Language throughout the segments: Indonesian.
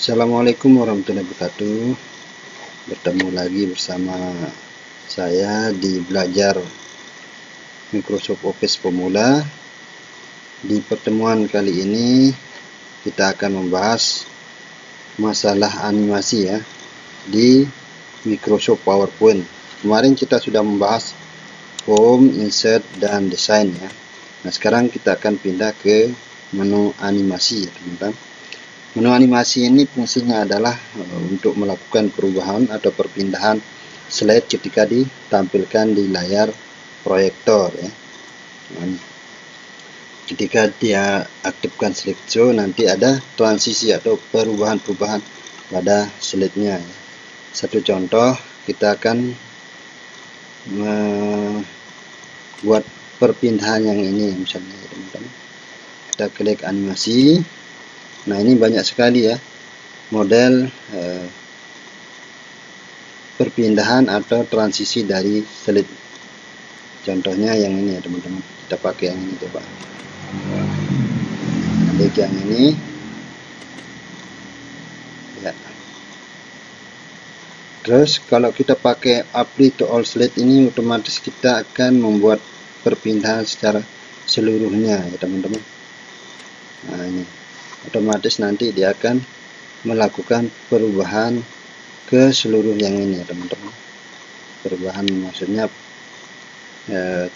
Assalamualaikum warahmatullahi wabarakatuh. Bertemu lagi bersama saya di belajar Microsoft Office pemula. Di pertemuan kali ini kita akan membahas masalah animasi ya di Microsoft PowerPoint. Kemarin kita sudah membahas Home, Insert, dan Desain ya. Nah, sekarang kita akan pindah ke menu animasi ya teman-teman. Menu animasi ini fungsinya adalah untuk melakukan perubahan atau perpindahan slide ketika ditampilkan di layar proyektor ya. Nah, ketika dia aktifkan slideshow, nanti ada transisi atau perubahan-perubahan pada slide-nya ya. Satu contoh, kita akan membuat perpindahan yang ini misalnya ya teman-teman. Kita klik animasi. Nah, ini banyak sekali ya model perpindahan atau transisi dari slide. Contohnya yang ini ya teman-teman. Kita pakai yang ini coba. Klik yang ini ya. Terus kalau kita pakai apply to all slide ini, otomatis kita akan membuat perpindahan secara seluruhnya ya teman-teman. Nah, ini otomatis nanti dia akan melakukan perubahan ke seluruh yang ini ya teman-teman. Perubahan maksudnya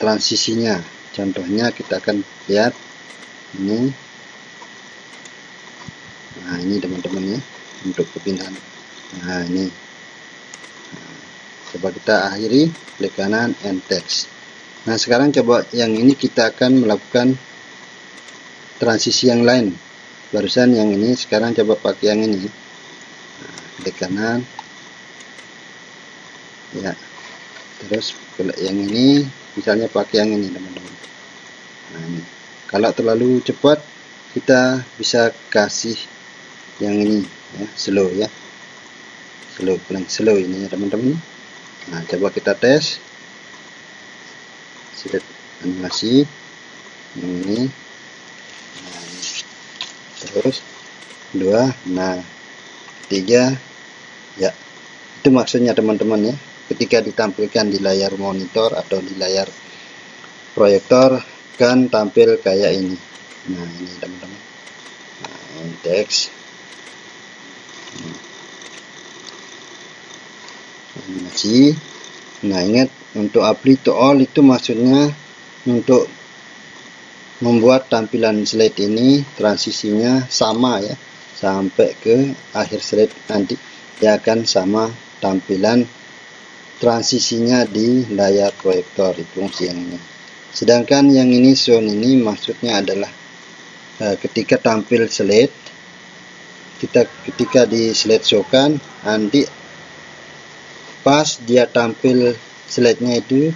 transisinya. Contohnya kita akan lihat ini. Nah, ini teman-teman ya untuk perpindahan. Nah, ini. Nah, coba kita akhiri, klik kanan and text. Nah, sekarang coba yang ini kita akan melakukan transisi yang lain. Barusan yang ini, sekarang coba pakai yang ini. Nah, klik kanan. Ya. Terus klik yang ini, misalnya pakai yang ini teman-teman. Nah, ini. Kalau terlalu cepat, kita bisa kasih yang ini ya, slow ya. Slow, paling slow ini ya teman-teman. Nah, coba kita tes. Slide animasi yang ini. Nah, ini. Terus 2, nah 3 ya. Itu maksudnya teman-teman ya, ketika ditampilkan di layar monitor atau di layar proyektor kan tampil kayak ini. Nah, ini teman-teman. Nah, ini teks animasi. Nah, ingat untuk apply to all itu maksudnya untuk membuat tampilan slide ini transisinya sama ya, sampai ke akhir slide nanti dia akan sama tampilan transisinya di layar proyektor. Itu fungsi yang ini. Sedangkan yang ini zone ini maksudnya adalah ketika tampil slide, ketika di slide show kan nanti pas dia tampil slide-nya itu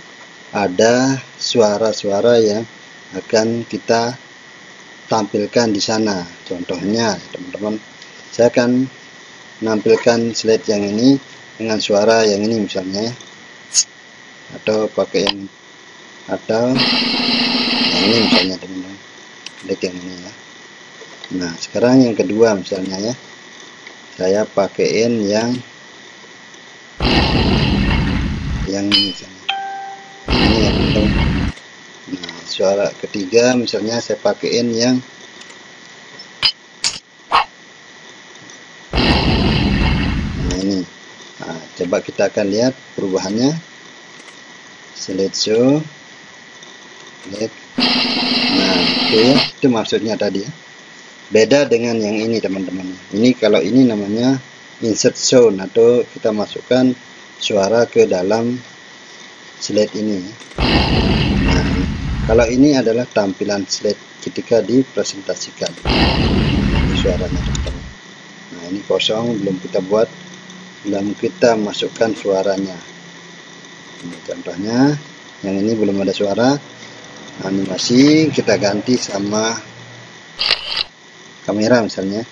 ada suara-suara yang akan kita tampilkan di sana. Contohnya teman-teman, saya akan menampilkan slide yang ini dengan suara yang ini misalnya ya. Atau pakai yang ini misalnya teman-teman. Klik yang ini ya. Nah, sekarang yang kedua misalnya ya. Saya pakaiin yang ini misalnya. Ini ya teman-teman. Nah, suara ketiga misalnya saya pakaiin yang ini. Nah, coba kita akan lihat perubahannya. Slideshow. Klik. Nah, itu ya, itu maksudnya tadi ya. Beda dengan yang ini teman-teman. Ini kalau ini namanya insert sound atau kita masukkan suara ke dalam slide ini. Nah, kalau ini adalah tampilan slide ketika dipresentasikan. Ini suaranya teman-teman. Nah, ini kosong, belum kita buat, belum kita masukkan suaranya. Ini contohnya, yang ini belum ada suara. Animasi kita ganti sama kamera misalnya.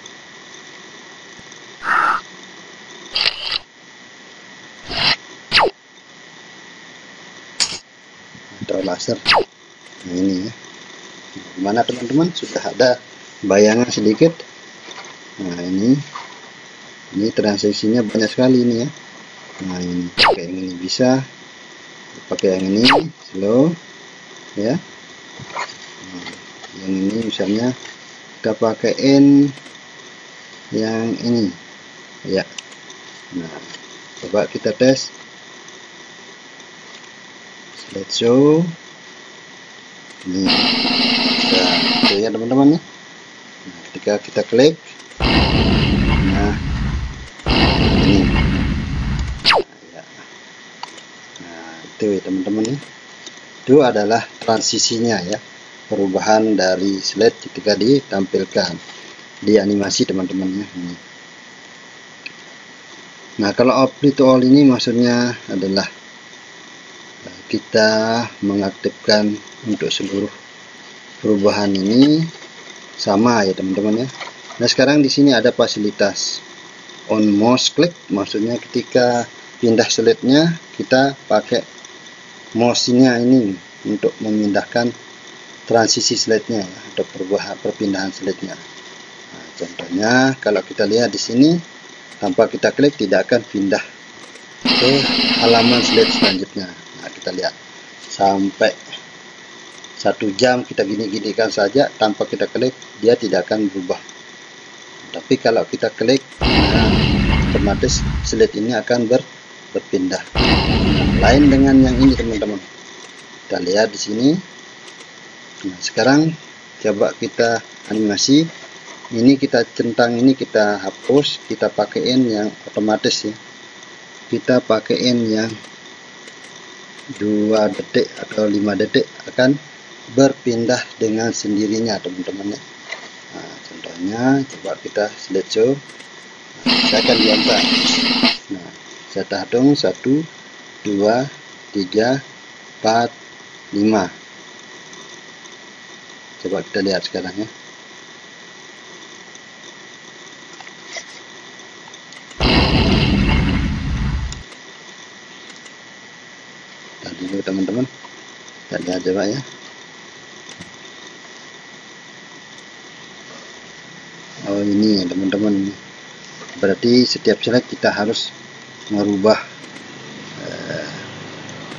Atau laser. Nah, ini ya. Gimana teman-teman? Sudah ada bayangan sedikit. Nah, ini Ini transaksinya banyak sekali ini ya. Nah, ini pakai yang ini bisa, pakai yang ini slow ya. Nah, yang ini misalnya kita pakaiin yang ini ya. Nah, coba kita tes. Let's show. Ini bisa ya teman-teman ya. Nah, ketika kita klik, nah ini ya. Nah, itu ya teman-teman ya. Itu adalah transisinya ya, perubahan dari slide ketika ditampilkan di animasi teman-teman ya. Nah, kalau apply to all ini maksudnya adalah kita mengaktifkan untuk seluruh perubahan ini sama ya teman-teman ya. Nah, sekarang di sini ada fasilitas on mouse click, maksudnya ketika pindah slide-nya kita pakai mouse-nya ini untuk memindahkan transisi slide-nya ya, atau perpindahan slide-nya. Nah, contohnya kalau kita lihat di sini tanpa kita klik tidak akan pindah ke halaman slide selanjutnya. Nah, kita lihat sampai 1 jam kita gini-ginikan saja tanpa kita klik, dia tidak akan berubah. Tapi kalau kita klik, nah, otomatis slide ini akan berpindah. Nah, lain dengan yang ini teman-teman. Kita lihat di sini. Nah, sekarang coba kita animasi. Ini kita centang, ini kita hapus, kita pakaiin yang otomatis ya. Kita pakaiin yang 2 detik atau 5 detik akan berpindah dengan sendirinya teman-teman ya. Nah, contohnya coba kita slideshow. Nah, saya akan diantar. Nah, saya hitung 1 2 3 4 5. Coba kita lihat sekarang ya. Tadi dulu teman-teman, kita lihat coba ya. Oh, ini ya teman-teman, berarti setiap slide kita harus merubah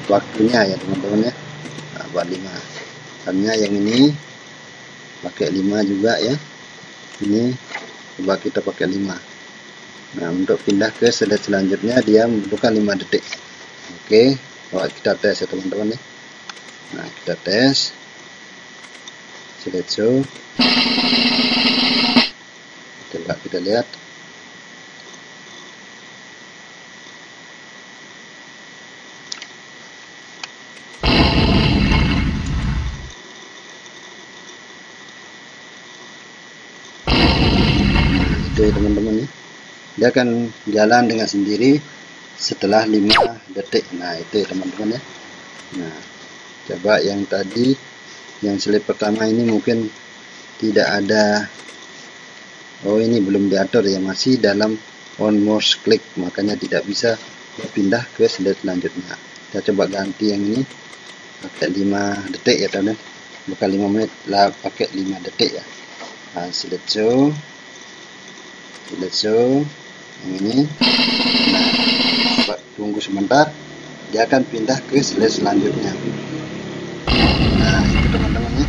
waktunya ya teman-teman ya. Nah, buat 5 karena yang ini pakai 5 juga ya, ini coba kita pakai 5. Nah, untuk pindah ke slide selanjutnya dia membutuhkan 5 detik. Oke, coba kita tes ya teman-teman ya. Nah, kita tes slideshow. Coba kita lihat. Itu ya teman-teman ya. Dia akan jalan dengan sendiri setelah 5 detik. Nah, itu ya teman-teman ya. Nah, coba yang tadi, yang slide pertama ini mungkin tidak ada. Oh, ini belum diatur ya, masih dalam on mouse click, makanya tidak bisa berpindah ke slide selanjutnya. Kita coba ganti yang ini pakai 5 detik ya teman-teman, bukan 5 menit lah, pakai 5 detik ya. Nah, slideshow yang ini. Nah, coba tunggu sebentar, dia akan pindah ke slide selanjutnya. Nah, itu teman-teman ya,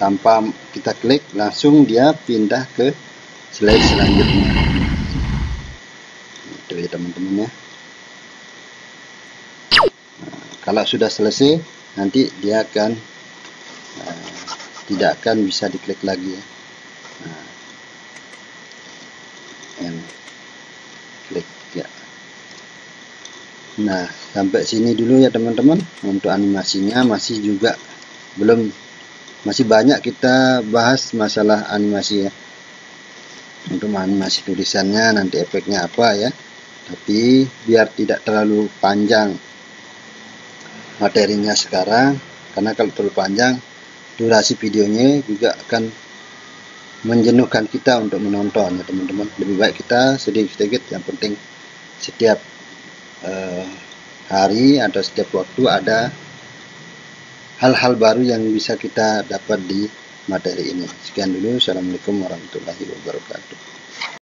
tanpa kita klik langsung dia pindah ke slide selanjutnya. Itu ya teman-teman ya. Nah, kalau sudah selesai nanti dia akan tidak akan bisa diklik lagi ya. Nah, and klik ya. Nah, sampai sini dulu ya teman-teman untuk animasinya. Masih juga masih banyak kita bahas masalah animasi ya. Untuk animasi tulisannya nanti efeknya apa ya, tapi biar tidak terlalu panjang materinya sekarang, karena kalau terlalu panjang durasi videonya juga akan menjenuhkan kita untuk menonton ya teman-teman. Lebih baik kita sedikit-sedikit, yang penting setiap hari atau setiap waktu ada hal-hal baru yang bisa kita dapat di materi ini. Sekian dulu, assalamualaikum warahmatullahi wabarakatuh.